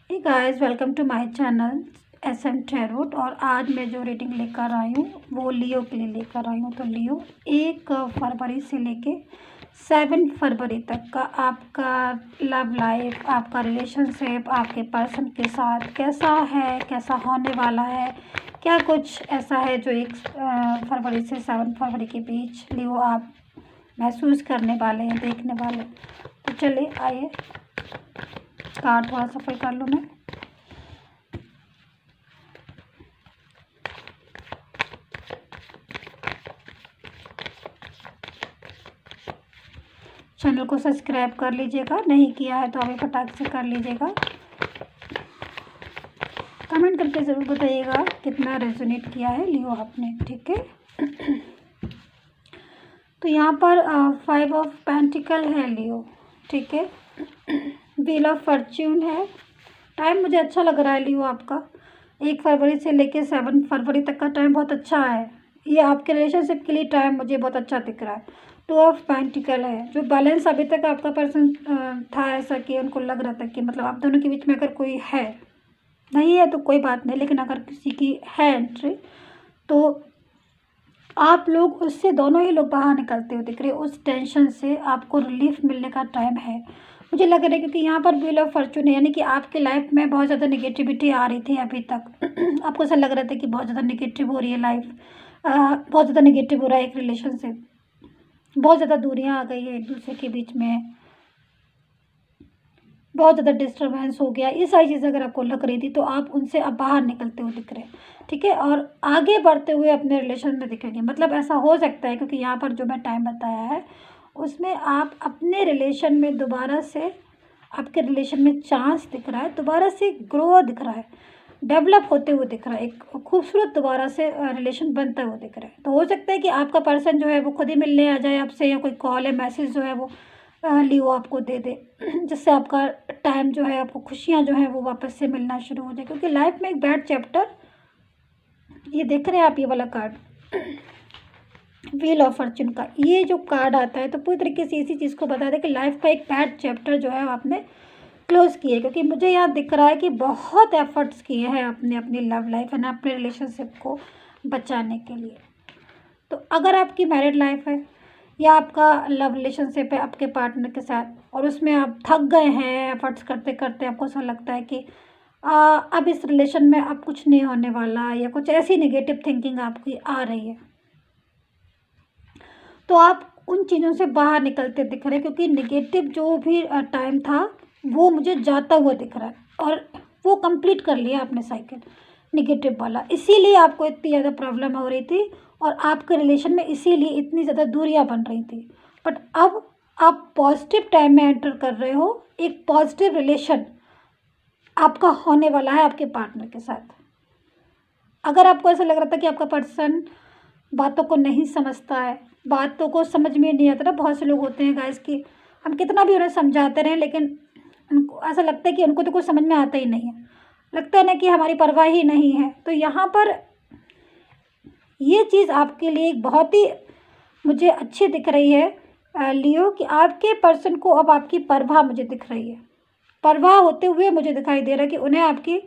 Hey guys, welcome to my channel SM tarot. और आज मैं जो रीडिंग लेकर आई हूँ वो लियो के लिए लेकर आई हूँ। तो लियो 1 फरवरी से लेके 7 फरवरी तक का आपका लव लाइफ, आपका रिलेशनशिप आपके पर्सन के साथ कैसा है, कैसा होने वाला है, क्या कुछ ऐसा है जो 1 फरवरी से 7 फरवरी के बीच लियो आप महसूस करने वाले हैं, देखने वाले। तो चलिए आइए कार्ड थोड़ा सफल कर लूँ मैं। चैनल को सब्सक्राइब कर लीजिएगा, नहीं किया है तो अभी फटाक से कर लीजिएगा। कमेंट करके ज़रूर बताइएगा कितना रेजोनेट किया है लियो आपने, ठीक है। तो यहाँ पर 5 ऑफ पेंटिकल है लियो, ठीक है। व्हील ऑफ फॉर्च्यून है। टाइम मुझे अच्छा लग रहा है लियो आपका 1 फरवरी से लेके 7 फरवरी तक का टाइम बहुत अच्छा है। ये आपके रिलेशनशिप के लिए टाइम मुझे बहुत अच्छा दिख रहा है। 2 ऑफ पेंटिकल है। जो बैलेंस अभी तक आपका पर्सन था, ऐसा कि उनको लग रहा था कि मतलब आप दोनों के बीच में अगर कोई है, नहीं है तो कोई बात नहीं, लेकिन अगर किसी की है एंट्री तो आप लोग उससे, दोनों ही लोग बाहर निकलते हुए दिख रहे हैं। उस टेंशन से आपको रिलीफ मिलने का टाइम है मुझे लग रहा है, क्योंकि यहाँ पर व्हील ऑफ फॉर्च्यून है, यानी कि आपकी लाइफ में बहुत ज़्यादा नेगेटिविटी आ रही थी अभी तक। आपको ऐसा लग रहा था कि बहुत ज़्यादा नेगेटिव हो रही है लाइफ, बहुत ज़्यादा नेगेटिव हो रहा है एक रिलेशनशिप, बहुत ज़्यादा दूरियाँ आ गई है एक दूसरे के बीच में, बहुत ज़्यादा डिस्टर्बेंस हो गया। ये सारी चीज़ें अगर आपको लग रही थी तो आप उनसे अब बाहर निकलते हुए दिख रहे हैं, ठीक है, और आगे बढ़ते हुए अपने रिलेशन में दिखेंगे। मतलब ऐसा हो सकता है, क्योंकि यहाँ पर जो मैं टाइम बताया है उसमें आप अपने रिलेशन में दोबारा से, आपके रिलेशन में चांस दिख रहा है, दोबारा से ग्रो दिख रहा है, डेवलप होते हुए दिख रहा है, एक खूबसूरत दोबारा से रिलेशन बनता हुआ दिख रहा है। तो हो सकता है कि आपका पर्सन जो है वो खुद ही मिलने आ जाए आपसे, या कोई कॉल या मैसेज जो है वो लियो आपको दे दे, जिससे आपका टाइम जो है, आपको खुशियाँ जो है वो वापस से मिलना शुरू हो जाए। क्योंकि लाइफ में एक बैड चैप्टर, ये देख रहे हैं आप ये वाला कार्ड, व्हील ऑफ फॉर्च्यून का ये जो कार्ड आता है तो पूरी तरीके से इसी चीज़ को बता दें कि लाइफ का एक बैड चैप्टर जो है आपने क्लोज किए। क्योंकि मुझे यहाँ दिख रहा है कि बहुत एफर्ट्स किए हैं आपने अपनी लव लाइफ है ना, अपने रिलेशनशिप को बचाने के लिए। तो अगर आपकी मैरिड लाइफ है या आपका लव रिलेशनशिप है आपके पार्टनर के साथ, और उसमें आप थक गए हैं एफर्ट्स करते करते, आपको ऐसा लगता है कि अब इस रिलेशन में अब कुछ नहीं होने वाला, या कुछ ऐसी नेगेटिव थिंकिंग आपकी आ रही है, तो आप उन चीज़ों से बाहर निकलते दिख रहे हैं। क्योंकि नेगेटिव जो भी टाइम था वो मुझे जाता हुआ दिख रहा है, और वो कंप्लीट कर लिया आपने साइकिल नेगेटिव वाला। इसीलिए आपको इतनी ज़्यादा प्रॉब्लम हो रही थी, और आपके रिलेशन में इसीलिए इतनी ज़्यादा दूरियां बन रही थी। बट अब आप पॉजिटिव टाइम में एंटर कर रहे हो, एक पॉजिटिव रिलेशन आपका होने वाला है आपके पार्टनर के साथ। अगर आपको ऐसा लग रहा था कि आपका पर्सन बातों को नहीं समझता है, बातों को समझ में नहीं आता ना, बहुत से लोग होते हैं गाइस कि हम कितना भी उन्हें समझाते रहें लेकिन उनको ऐसा लगता है कि उनको तो कुछ समझ में आता ही नहीं है, लगता है ना कि हमारी परवाह ही नहीं है। तो यहाँ पर ये चीज़ आपके लिए एक बहुत ही मुझे अच्छी दिख रही है लियो, कि आपके पर्सन को अब आपकी परवाह मुझे दिख रही है, परवाह होते हुए मुझे दिखाई दे रहा है कि उन्हें आपकी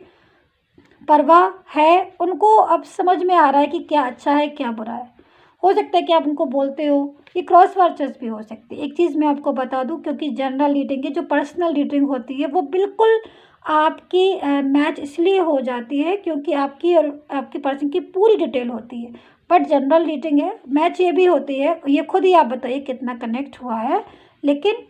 परवाह है। उनको अब समझ में आ रहा है कि क्या अच्छा है क्या बुरा है। हो सकता है कि आप उनको बोलते हो, ये क्रॉस वर्चर्स भी हो सकती है। एक चीज़ मैं आपको बता दूं, क्योंकि जनरल रीडिंग की जो पर्सनल रीडिंग होती है वो बिल्कुल आपकी मैच इसलिए हो जाती है क्योंकि आपकी और आपके पर्सन की पूरी डिटेल होती है। बट जनरल रीडिंग है, मैच ये भी होती है, ये खुद ही आप बताइए कितना कनेक्ट हुआ है, लेकिन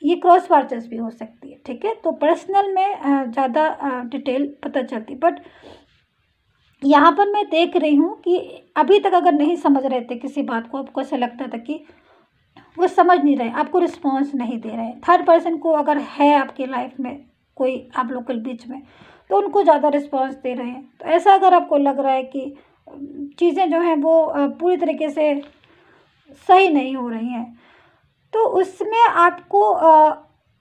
ये क्रॉस वर्चर्स भी हो सकती है, ठीक है। तो पर्सनल में ज़्यादा डिटेल पता चलती, बट यहाँ पर मैं देख रही हूँ कि अभी तक अगर नहीं समझ रहे थे किसी बात को, आपको ऐसा लगता था कि वो समझ नहीं रहे, आपको रिस्पॉन्स नहीं दे रहे, थर्ड पर्सन को अगर है आपकी लाइफ में कोई आप लोग के बीच में, तो उनको ज़्यादा रिस्पॉन्स दे रहे हैं। तो ऐसा अगर आपको लग रहा है कि चीज़ें जो हैं वो पूरी तरीके से सही नहीं हो रही हैं, तो उसमें आपको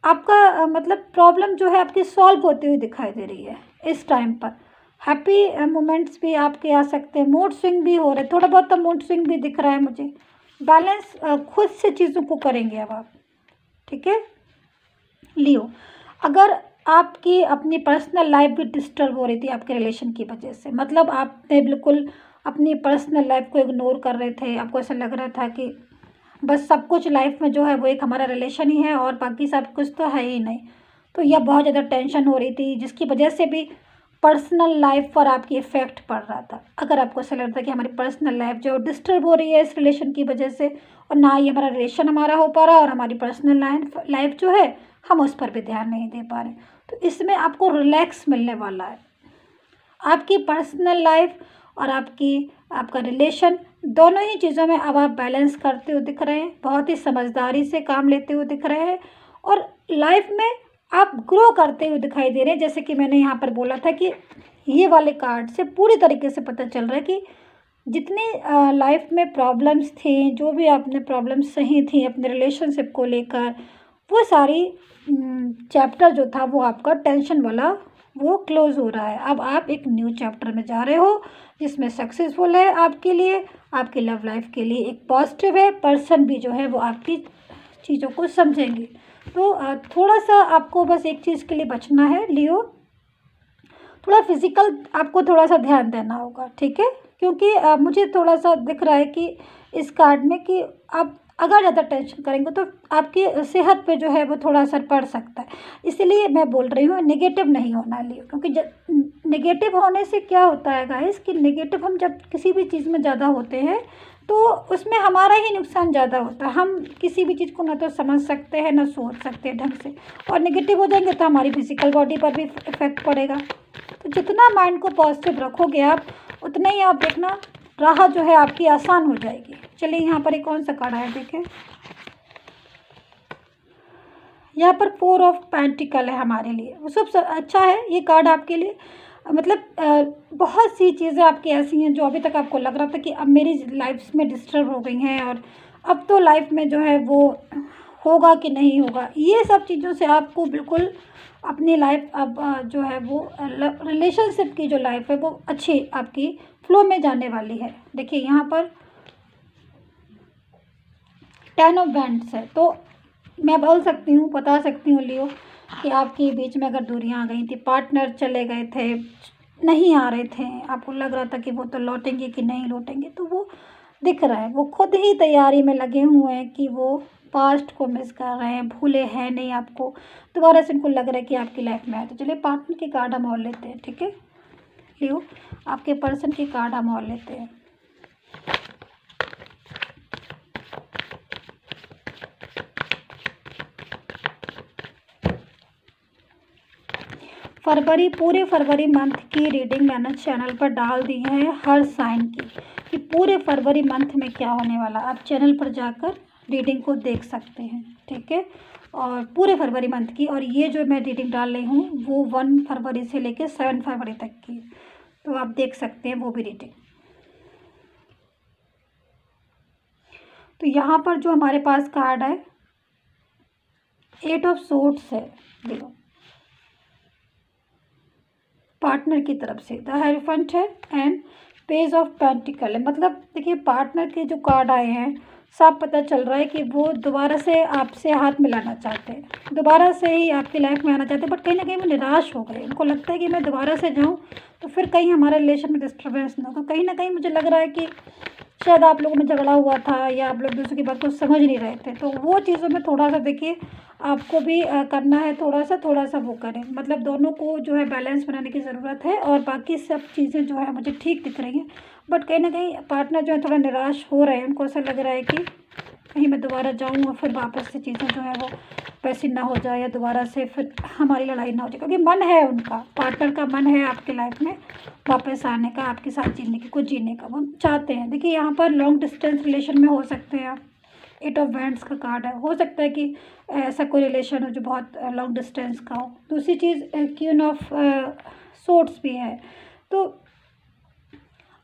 आपका मतलब प्रॉब्लम जो है आपकी सॉल्व होती हुई दिखाई दे रही है इस टाइम पर। हैप्पी मोमेंट्स भी आपके आ सकते हैं, मूड स्विंग भी हो रहे हैं, थोड़ा बहुत तो मूड स्विंग भी दिख रहा है मुझे। बैलेंस खुद से चीज़ों को करेंगे अब आप, ठीक है लियो। अगर आपकी अपनी पर्सनल लाइफ भी डिस्टर्ब हो रही थी आपके रिलेशन की वजह से। मतलब आपने बिल्कुल अपनी पर्सनल लाइफ को इग्नोर कर रहे थे। आपको ऐसा लग रहा था कि बस सब कुछ लाइफ में जो है वो एक हमारा रिलेशन ही है और बाकी सब कुछ तो है ही नहीं। तो यह बहुत ज़्यादा टेंशन हो रही थी, जिसकी वजह से भी पर्सनल लाइफ पर आपकी इफ़ेक्ट पड़ रहा था। अगर आपको ऐसा लगता है कि हमारी पर्सनल लाइफ जो डिस्टर्ब हो रही है इस रिलेशन की वजह से, और ना ही हमारा रिलेशन हमारा हो पा रहा और हमारी पर्सनल लाइफ जो है हम उस पर भी ध्यान नहीं दे पा रहे, तो इसमें आपको रिलैक्स मिलने वाला है। आपकी पर्सनल लाइफ और आपका रिलेशन दोनों ही चीज़ों में अब आप बैलेंस करते हुए दिख रहे हैं, बहुत ही समझदारी से काम लेते हुए दिख रहे हैं और लाइफ में आप ग्रो करते हुए दिखाई दे रहे हैं। जैसे कि मैंने यहाँ पर बोला था कि ये वाले कार्ड से पूरी तरीके से पता चल रहा है कि जितनी लाइफ में प्रॉब्लम्स थी, जो भी आपने प्रॉब्लम्स सही थी अपने रिलेशनशिप को लेकर, वो सारी चैप्टर जो था वो आपका टेंशन वाला वो क्लोज हो रहा है। अब आप एक न्यू चैप्टर में जा रहे हो जिसमें सक्सेसफुल है आपके लिए, आपकी लव लाइफ के लिए एक पॉजिटिव है। पर्सन भी जो है वो आपकी चीज़ों को समझेंगे। तो थोड़ा सा आपको बस एक चीज़ के लिए बचना है लियो, थोड़ा फिज़िकल आपको थोड़ा सा ध्यान देना होगा, ठीक है? क्योंकि मुझे थोड़ा सा दिख रहा है कि इस कार्ड में कि आप अगर ज़्यादा टेंशन करेंगे तो आपकी सेहत पे जो है वो थोड़ा असर पड़ सकता है। इसीलिए मैं बोल रही हूँ नेगेटिव नहीं होना लियो, क्योंकि नेगेटिव होने से क्या होता है गाइस कि नेगेटिव हम जब किसी भी चीज़ में ज़्यादा होते हैं तो उसमें हमारा ही नुकसान ज़्यादा होता है। हम किसी भी चीज़ को ना तो समझ सकते हैं ना सोच सकते हैं ढंग से, और नेगेटिव हो जाएंगे तो हमारी फिजिकल बॉडी पर भी इफेक्ट पड़ेगा। तो जितना माइंड को पॉजिटिव रखोगे आप, उतना ही आप देखना राह जो है आपकी आसान हो जाएगी। चलिए यहाँ पर एक कौन सा कार्ड आया देखें। यहाँ पर 4 ऑफ पेंटिकल है हमारे लिए, वो सब अच्छा है ये कार्ड आपके लिए। मतलब बहुत सी चीज़ें आपकी ऐसी हैं जो अभी तक आपको लग रहा था कि अब मेरी लाइफ में डिस्टर्ब हो गई हैं और अब तो लाइफ में जो है वो होगा कि नहीं होगा, ये सब चीज़ों से आपको बिल्कुल अपनी लाइफ अब जो है वो रिलेशनशिप की जो लाइफ है वो अच्छी आपकी फ्लो में जाने वाली है। देखिए यहाँ पर 10 ऑफ बैंड्स है, तो मैं बोल सकती हूँ, बता सकती हूँ लियो कि आपके बीच में अगर दूरियां आ गई थी, पार्टनर चले गए थे, नहीं आ रहे थे, आपको लग रहा था कि वो तो लौटेंगे कि नहीं लौटेंगे, तो वो दिख रहा है वो खुद ही तैयारी में लगे हुए हैं कि वो पास्ट को मिस कर रहे हैं, भूले हैं नहीं आपको, दोबारा से उनको लग रहा है कि आपकी लाइफ में आए। तो चलिए पार्टनर की कार्ड हम और लेते हैं, ठीक है लियो, आपके पर्सन की कार्ड हम और लेते हैं। फरवरी, पूरे फरवरी मंथ की रीडिंग मैंने चैनल पर डाल दी है हर साइन की, कि पूरे फरवरी मंथ में क्या होने वाला। आप चैनल पर जाकर रीडिंग को देख सकते हैं, ठीक है, और पूरे फरवरी मंथ की। और ये जो मैं रीडिंग डाल रही हूँ वो 1 फरवरी से लेकर 7 फरवरी तक की, तो आप देख सकते हैं वो भी रीडिंग। तो यहाँ पर जो हमारे पास कार्ड है 8 ऑफ सोर्ड्स है, देखो पार्टनर की तरफ से द हेरोफेंट है एंड पेज ऑफ पेंटिकल है। मतलब देखिए पार्टनर के जो कार्ड आए हैं साफ पता चल रहा है कि वो दोबारा से आपसे हाथ मिलाना चाहते हैं, दोबारा से ही आपकी लाइफ में आना चाहते हैं, बट कहीं ना कहीं वो निराश हो गए। उनको लगता है कि मैं दोबारा से जाऊं तो फिर कहीं हमारे रिलेशन में डिस्टर्बेंस ना हो। कहीं ना कहीं मुझे लग रहा है कि शायद आप लोगों में झगड़ा हुआ था या आप लोग दूसरे की बात को समझ नहीं रहे थे, तो वो चीज़ों में थोड़ा सा देखिए आपको भी करना है, थोड़ा सा वो करें। मतलब दोनों को जो है बैलेंस बनाने की ज़रूरत है, और बाकी सब चीज़ें जो है मुझे ठीक दिख रही हैं, बट कहीं ना कहीं पार्टनर जो है थोड़ा निराश हो रहे हैं। उनको ऐसा लग रहा है कि कहीं मैं दोबारा जाऊँ और फिर वापस से चीज़ें जो है वो वैसी ना हो जाए, या दोबारा से फिर हमारी लड़ाई ना हो जाए, क्योंकि मन है उनका, पार्टनर का मन है आपकी लाइफ में वापस आने का, आपके साथ जीने की, कुछ जीने का वो चाहते हैं। देखिए यहाँ पर लॉन्ग डिस्टेंस रिलेशन में हो सकते हैं आप, 8 ऑफ वैंड्स का कार्ड है, हो सकता है कि ऐसा कोई रिलेशन हो जो बहुत लॉन्ग डिस्टेंस का हो। दूसरी चीज़ क्वीन ऑफ सोर्ड्स भी है, तो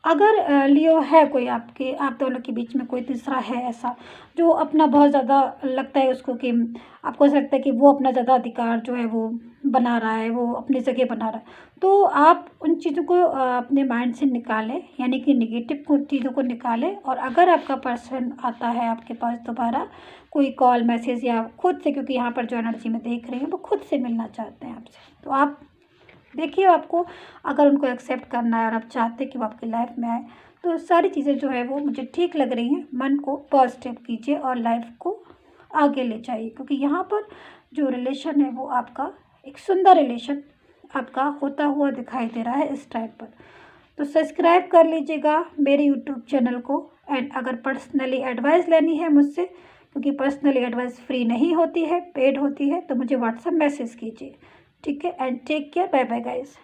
अगर लियो है कोई आपके, आप दोनों के बीच में कोई तीसरा है ऐसा जो अपना बहुत ज़्यादा लगता है उसको कि आपको ऐसा लगता है कि वो अपना ज़्यादा अधिकार जो है वो बना रहा है, वो अपनी जगह बना रहा है, तो आप उन चीज़ों को अपने माइंड से निकालें, यानी कि नेगेटिव चीज़ों को निकालें। और अगर आपका पर्सन आता है आपके पास दोबारा कोई कॉल मैसेज या खुद से, क्योंकि यहाँ पर जो एनर्जी में देख रही हैं वो खुद से मिलना चाहते हैं आपसे, तो आप देखिए आपको अगर उनको एक्सेप्ट करना है और आप चाहते हैं कि वो आपकी लाइफ में आए, तो सारी चीज़ें जो है वो मुझे ठीक लग रही हैं। मन को पॉजिटिव कीजिए और लाइफ को आगे ले जाइए, क्योंकि यहाँ पर जो रिलेशन है वो आपका एक सुंदर रिलेशन आपका होता हुआ दिखाई दे रहा है इस टाइम पर। तो सब्सक्राइब कर लीजिएगा मेरे यूट्यूब चैनल को। एंड अगर पर्सनली एडवाइस लेनी है मुझसे, क्योंकि पर्सनली एडवाइस फ्री नहीं होती है, पेड होती है, तो मुझे व्हाट्सएप मैसेज कीजिए। ठीक है, and take care, bye bye guys.